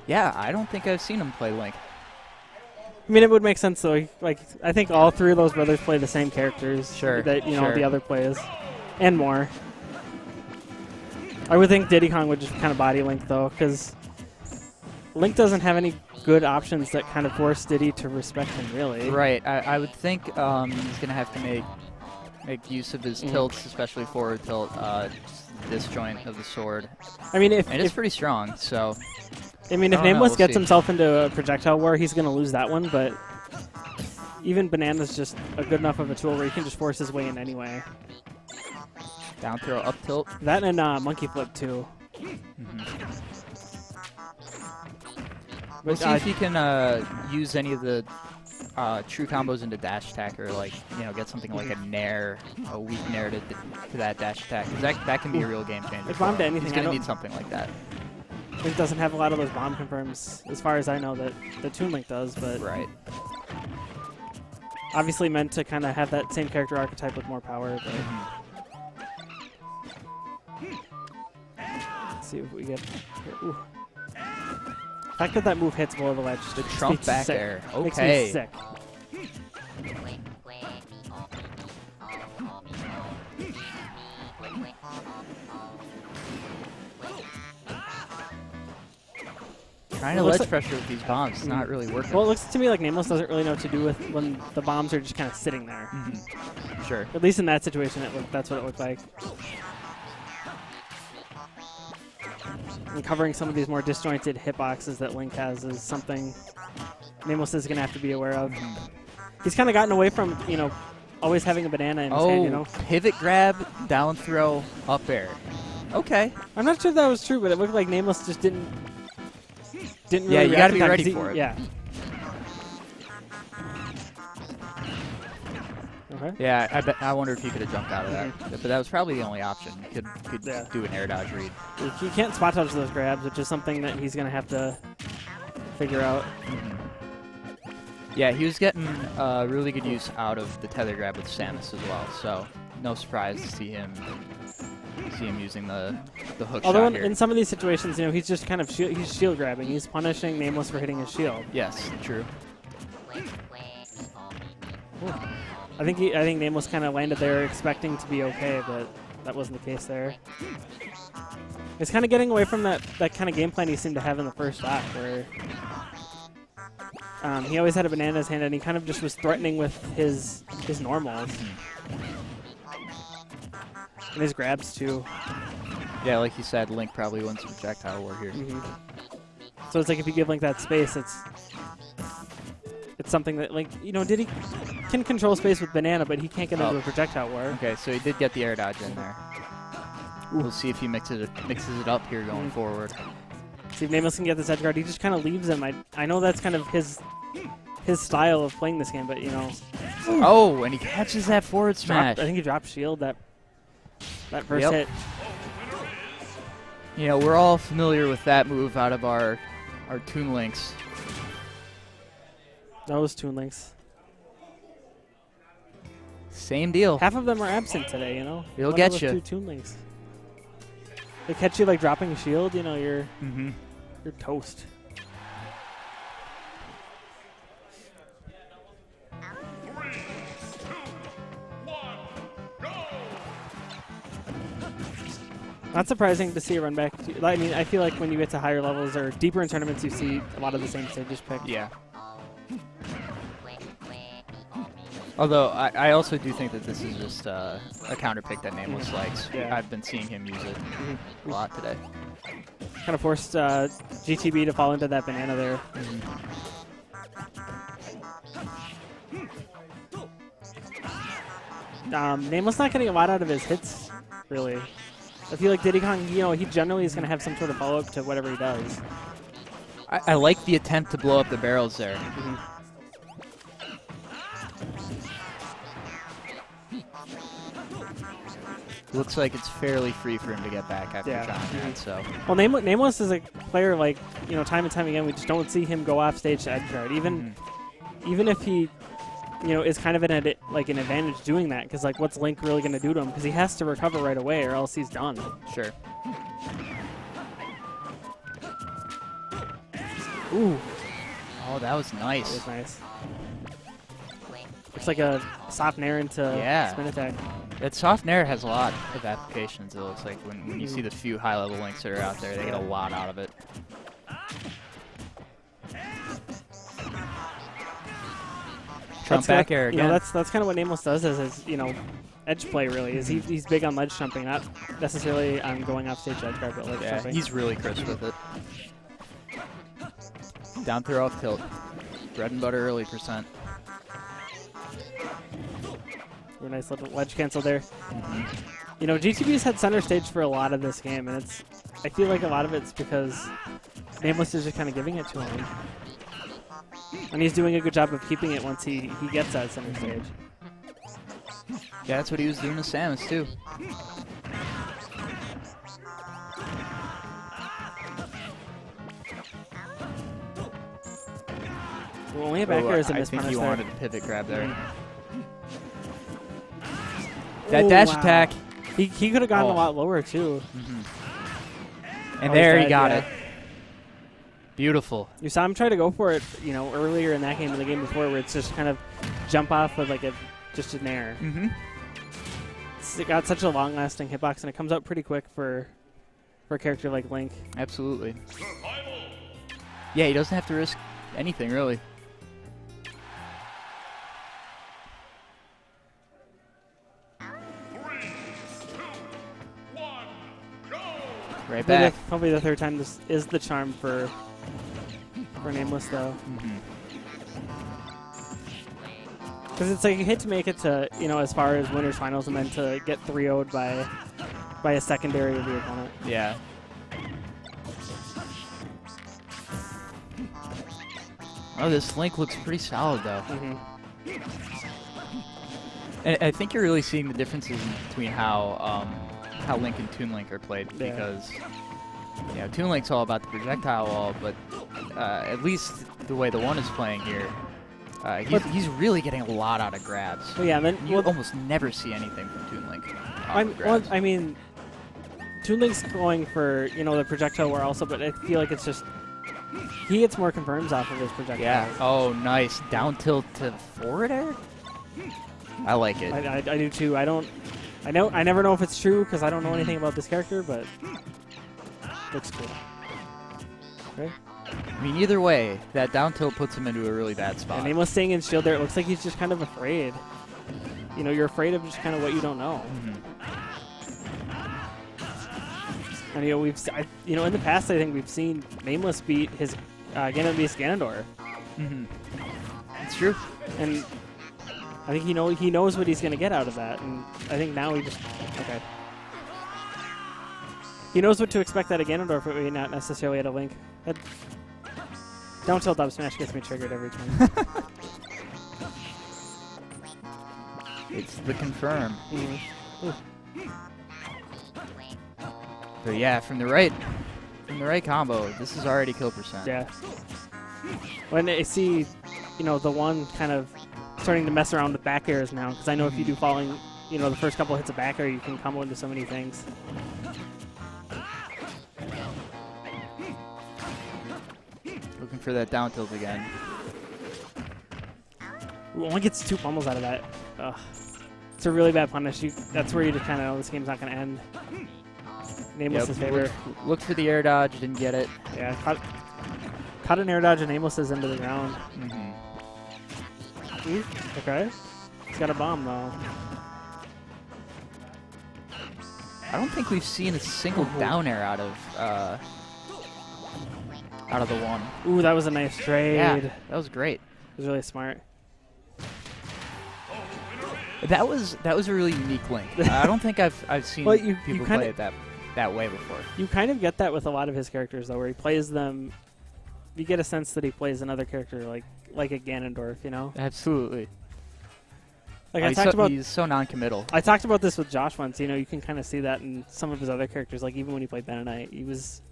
Yeah, I don't think I've seen him play Link. I mean, it would make sense though. Like, I think all three of those brothers play the same characters. Sure. That sure. the other plays, and more. I would think Diddy Kong would just kind of body Link though, because Link doesn't have any good options that kind of force Diddy to respect him, really. Right. I would think he's gonna have to make use of his tilts, especially forward tilt, disjoint of the sword. I mean, and it's pretty strong, so. I mean, if NameLess gets himself into a projectile war, he's going to lose that one, but even Banana's just a good enough of a tool where he can just force his way in anyway. Down throw, up tilt. That and monkey flip, too. We'll see if he can use any of the true combos into dash attack, or like, get something like a nair, a weak nair to that dash attack. 'Cause that can be a real game changer. If bomb to anything, he's going to need something like that. Link doesn't have a lot of those bomb confirms, as far as I know, that the Toon Link does, but right. Obviously meant to kind of have that same character archetype with more power. But let's see what we get here. Ooh. The fact that move hits below the ledge. The trump back sick. air. Okay. Makes me sick. Trying to ledge pressure with these bombs is not really working. Well, it looks to me like NameLess doesn't really know what to do with when the bombs are just kind of sitting there. Sure. At least in that situation, that's what it looked like. And covering some of these more disjointed hitboxes that Link has is something NameLess is going to have to be aware of. He's kind of gotten away from, always having a banana in his hand, Pivot grab, down throw, up air. Okay. I'm not sure if that was true, but it looked like NameLess just didn't really you got to be react ready for it. Yeah. Okay. Yeah, I wonder if he could have jumped out of that. But that was probably the only option. He could do an air dodge read. He can't spot dodge those grabs, which is something that he's going to have to figure out. Yeah, he was getting really good use out of the tether grab with Samus as well, so no surprise to see him using the hook Although shot here. in some of these situations, he's just kind of he's shield grabbing. He's punishing NameLess for hitting his shield. Yes, true. Ooh. I think NameLess kind of landed there expecting to be okay, but that wasn't the case there. It's kind of getting away from that kind of game plan he seemed to have in the first shot, where he always had a banana in his hand, and he kind of just was threatening with his normals. And his grabs, too. Yeah, like you said, Link probably wins the projectile war here. So it's like if you give Link that space, it's something that, like, Diddy can control space with banana, but he can't get into a projectile war. Okay, so he did get the air dodge in there. We'll see if he mixes it up here going forward. See if NameLess can get this edge guard. He just kind of leaves him. I know that's kind of his style of playing this game, but, Oh, and he catches that forward smash. I think he dropped shield that first hit. We're all familiar with that move out of our Toon Links. Those Toon Links. Same deal. Half of them are absent today, They'll get you. 2 Toon Links. They catch you like dropping a shield, you're toast. Not surprising to see a run back. I mean, I feel like when you get to higher levels or deeper in tournaments, you see a lot of the same stages picked. Yeah. Although, I also do think that this is just a counter pick that NameLess likes. Yeah. I've been seeing him use it a lot today. Kind of forced GTB to fall into that banana there. NameLess not getting a lot out of his hits, really. I feel like Diddy Kong, he generally is going to have some sort of follow-up to whatever he does. I like the attempt to blow up the barrels there. Looks like it's fairly free for him to get back after trying that, so. Well, NameLess is a player, like, time and time again, we just don't see him go off stage to edge guard. Even if he, is kind of an advantage doing that, because, like, what's Link really going to do to him? Because he has to recover right away, or else he's done. Sure. Ooh, Oh, that was that nice. was nice. It's like a soft nair into Yeah. spin attack. That soft nair has a lot of applications, it looks like. When you see the few high-level links that are out there, they get a lot out of it. Trump back air You again. know, that's kind of what NameLess does is you know, edge play really. Is he's big on ledge jumping, not necessarily on going off stage edge guard, but ledge Yeah, jumping. he's really crisp with it. Down throw off tilt. Bread and butter early %. Ooh, nice little ledge cancel there. You know, GTB's had center stage for a lot of this game, and I feel like a lot of it's because NameLess is just kind of giving it to him. And he's doing a good job of keeping it once he gets that center stage. Yeah, that's what he was doing to Samus, too. Well, only a back air is a I think mispunish he there. wanted a pivot grab there. That dash wow. attack. He could have gone Oh. a lot lower, too. And Oh, there he's he dead, got yeah. it. Beautiful. You saw him try to go for it, you know, earlier in that game and the game before, where it's just kind of jump off with like just an air. It got such a long-lasting hitbox, and it comes out pretty quick for a character like Link. Absolutely. Yeah, he doesn't have to risk anything, really. Right back. Probably the third time this is the charm for NameLess, though. Because it's like you hate to make it to, you know, as far as winners finals and then to get 3-0'd by a secondary of your opponent. Yeah. Oh, this Link looks pretty solid, though. And I think you're really seeing the differences between how Link and Toon Link are played, Yeah. because you know, Toon Link's all about the projectile wall, but at least the way TheOne is playing here, he's really getting a lot out of grabs. But yeah, and then You almost never see anything from Toon Link. I mean, Toon Link's going for, you know, the projectile war also, but I feel like it's just he gets more confirms off of his projectile. Yeah. Oh, nice. Down tilt to forward air? I like it. I do too. I never know if it's true because I don't know anything about this character, but looks cool. Okay. I mean, either way, that down tilt puts him into a really bad spot. And NameLess staying in shield there. It looks like he's just kind of afraid. You know, you're afraid of just kind of what you don't know. And you know, in the past, I think we've seen NameLess beat his Ganondorf. It's true. And I think he knows what he's going to get out of that, and I think now he knows what to expect out of Ganondorf, but maybe not necessarily at a Link. Down tilt up smash gets me triggered every time. It's the confirm. But yeah, from the right combo, this is already kill %. Yeah. When I see, you know, TheOne kind of starting to mess around with back airs now, because I know if you do falling, you know, the first couple hits of back air, you can combo into so many things. Looking for that down tilt again. Ooh, only gets 2 pummels out of that. Ugh. It's a really bad punish. That's where you just kind of know this game's not going to end. NameLess's favor. Looked for the air dodge, didn't get it. Yeah, caught an air dodge and NameLess is into the ground. Ooh, okay. He's got a bomb, though. I don't think we've seen a single down air out of TheOne. Ooh, that was a nice trade. Yeah, that was great. It was really smart. That was a really unique Link. I don't think I've seen Well, people play it that way before. You kind of get that with a lot of his characters, though, where he plays them. You get a sense that he plays another character like a Ganondorf, you know? Absolutely. Like he's so non-committal. I talked about this with Jaaahsh once. You know, you can kind of see that in some of his other characters. Like even when he played Meta Knight, he was